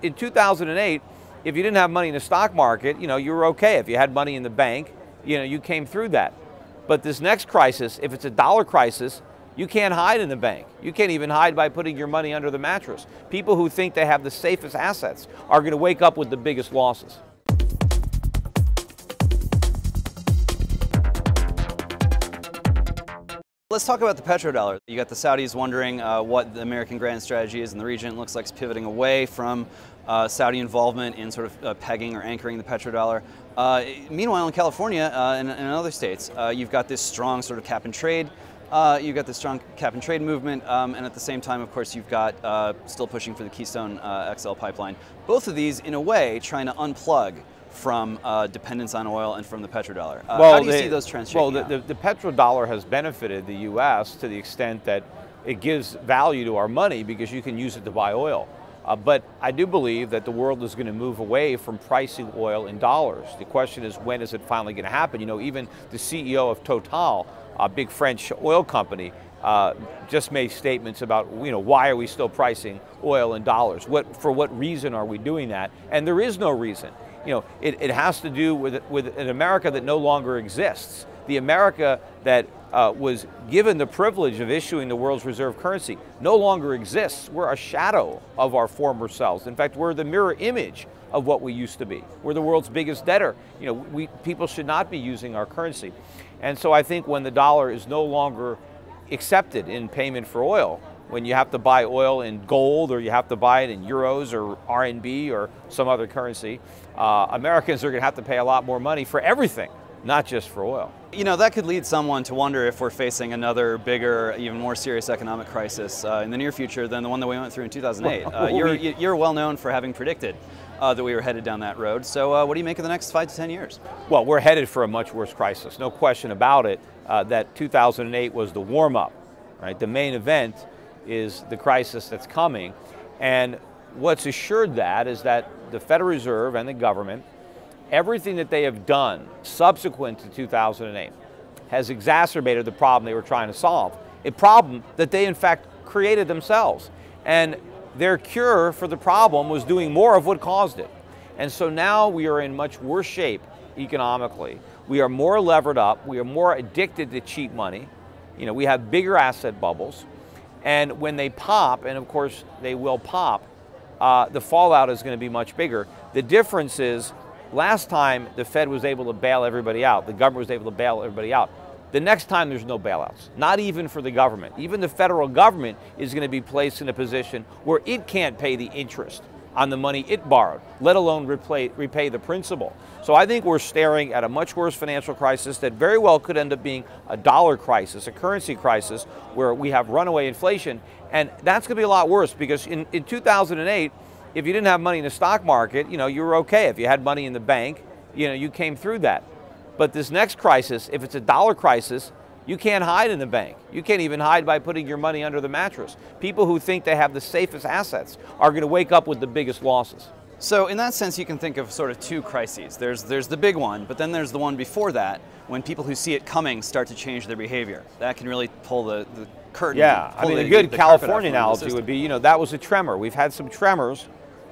in 2008, if you didn't have money in the stock market, you were okay. If you had money in the bank, you came through that. But this next crisis, if it's a dollar crisis, you can't hide in the bank. You can't even hide by putting your money under the mattress. People who think they have the safest assets are going to wake up with the biggest losses. Let's talk about the petrodollar. You got the Saudis wondering what the American grand strategy is in the region. It looks like it's pivoting away from Saudi involvement in sort of pegging or anchoring the petrodollar. Meanwhile, in California and other states, you've got this strong sort of cap and trade. You've got the strong cap and trade movement, and at the same time, of course, you've got still pushing for the Keystone XL pipeline. Both of these, in a way, trying to unplug from dependence on oil and from the petrodollar. How do you see those trends shaking out? The petrodollar has benefited the U.S. to the extent that it gives value to our money because you can use it to buy oil. But I do believe that the world is going to move away from pricing oil in dollars. The question is, when is it finally going to happen? Even the CEO of Total, a big French oil company, just made statements about, why are we still pricing oil in dollars? For what reason are we doing that? And there is no reason. It has to do with an America that no longer exists. The America that was given the privilege of issuing the world's reserve currency no longer exists. We're a shadow of our former selves. In fact, we're the mirror image of what we used to be. We're the world's biggest debtor. People should not be using our currency. And so I think when the dollar is no longer accepted in payment for oil, when you have to buy oil in gold or you have to buy it in euros or RMB or some other currency, Americans are going to have to pay a lot more money for everything, not just for oil. That could lead someone to wonder if we're facing another bigger, even more serious economic crisis in the near future than the one that we went through in 2008. You're well known for having predicted that we were headed down that road. So what do you make of the next 5 to 10 years? Well, we're headed for a much worse crisis. No question about it that 2008 was the warm-up, right? The main event is the crisis that's coming. And what's assured that is that the Federal Reserve and the government, everything that they have done subsequent to 2008 has exacerbated the problem they were trying to solve, a problem that they in fact created themselves. And their cure for the problem was doing more of what caused it. And so now we are in much worse shape economically. We are more levered up. We are more addicted to cheap money. We have bigger asset bubbles. And when they pop, and of course they will pop, the fallout is going to be much bigger. The difference is, last time the Fed was able to bail everybody out, the government was able to bail everybody out. The next time there's no bailouts, not even for the government. Even the federal government is going to be placed in a position where it can't pay the interest on the money it borrowed, let alone repay the principal. So I think we're staring at a much worse financial crisis that very well could end up being a dollar crisis, a currency crisis, where we have runaway inflation. And that's going to be a lot worse because in 2008, if you didn't have money in the stock market, you were okay. If you had money in the bank, you came through that. But this next crisis, if it's a dollar crisis, you can't hide in the bank. You can't even hide by putting your money under the mattress. People who think they have the safest assets are going to wake up with the biggest losses. So in that sense, you can think of sort of two crises. There's the big one, but then there's the one before that, when people who see it coming start to change their behavior. That can really pull the curtain. Yeah, a good California analogy would be, that was a tremor. We've had some tremors,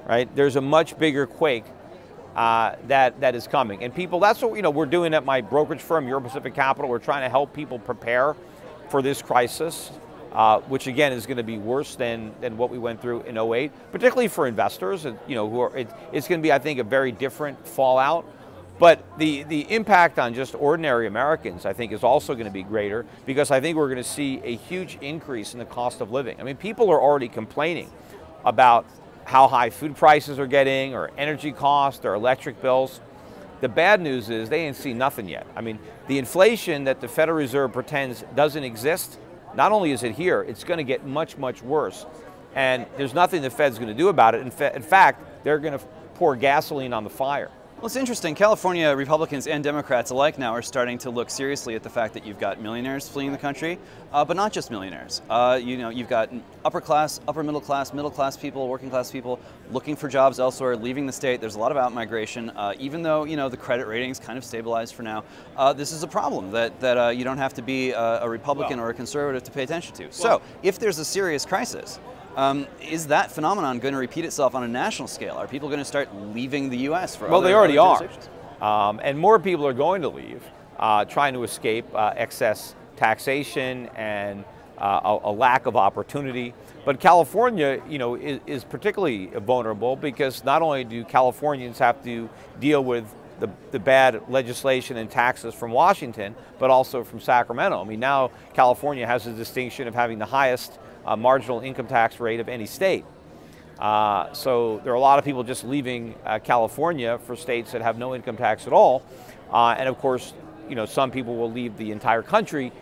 right? There's a much bigger quake that is coming. And people, that's what we're doing at my brokerage firm, Euro Pacific Capital. We're trying to help people prepare for this crisis, which again is going to be worse than what we went through in 08, particularly for investors. It's going to be, I think, a very different fallout. But the impact on just ordinary Americans, I think, is also going to be greater because I think we're going to see a huge increase in the cost of living. I mean, people are already complaining about how high food prices are getting, or energy costs, or electric bills. The bad news is they ain't seen nothing yet. I mean, the inflation that the Federal Reserve pretends doesn't exist, not only is it here, it's going to get much, much worse. And there's nothing the Fed's going to do about it. In fact, they're going to pour gasoline on the fire. Well, it's interesting. California Republicans and Democrats alike now are starting to look seriously at the fact that you've got millionaires fleeing the country, but not just millionaires. You've got upper class, upper middle class people, working class people looking for jobs elsewhere, leaving the state. There's a lot of out-migration, even though the credit ratings kind of stabilized for now. This is a problem that you don't have to be a Republican or a conservative to pay attention to. So if there's a serious crisis, Is that phenomenon going to repeat itself on a national scale? Are people going to start leaving the U.S. for Well, they already are. jurisdictions? And more people are going to leave, trying to escape excess taxation and a lack of opportunity. But California, is particularly vulnerable because not only do Californians have to deal with the bad legislation and taxes from Washington, but also from Sacramento. I mean, now California has the distinction of having the highest marginal income tax rate of any state. So there are a lot of people just leaving California for states that have no income tax at all. And of course, some people will leave the entire country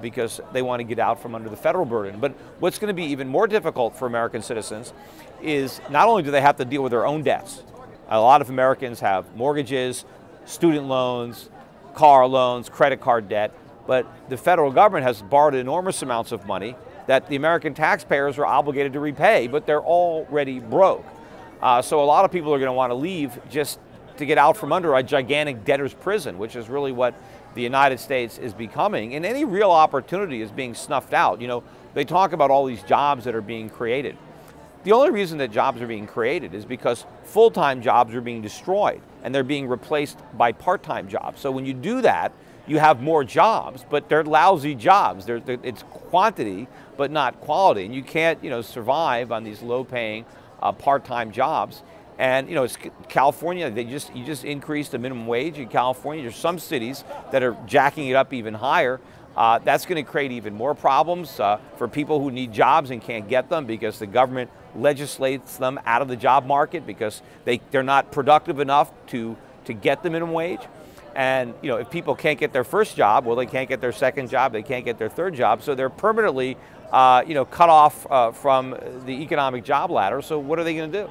because they want to get out from under the federal burden. But what's going to be even more difficult for American citizens is not only do they have to deal with their own debts. A lot of Americans have mortgages, student loans, car loans, credit card debt, but the federal government has borrowed enormous amounts of money that the American taxpayers are obligated to repay, but they're already broke. So a lot of people are going to want to leave just to get out from under a gigantic debtor's prison, which is really what the United States is becoming. And any real opportunity is being snuffed out. They talk about all these jobs that are being created. The only reason that jobs are being created is because full-time jobs are being destroyed and they're being replaced by part-time jobs. So when you do that, you have more jobs, but they're lousy jobs. It's quantity, but not quality. And you can't, survive on these low-paying part-time jobs. And it's California. You just increased the minimum wage in California. There's some cities that are jacking it up even higher. That's going to create even more problems for people who need jobs and can't get them because the government legislates them out of the job market because they're not productive enough to get the minimum wage. And if people can't get their first job, well, they can't get their second job, they can't get their third job, so they're permanently cut off from the economic job ladder. So what are they going to do?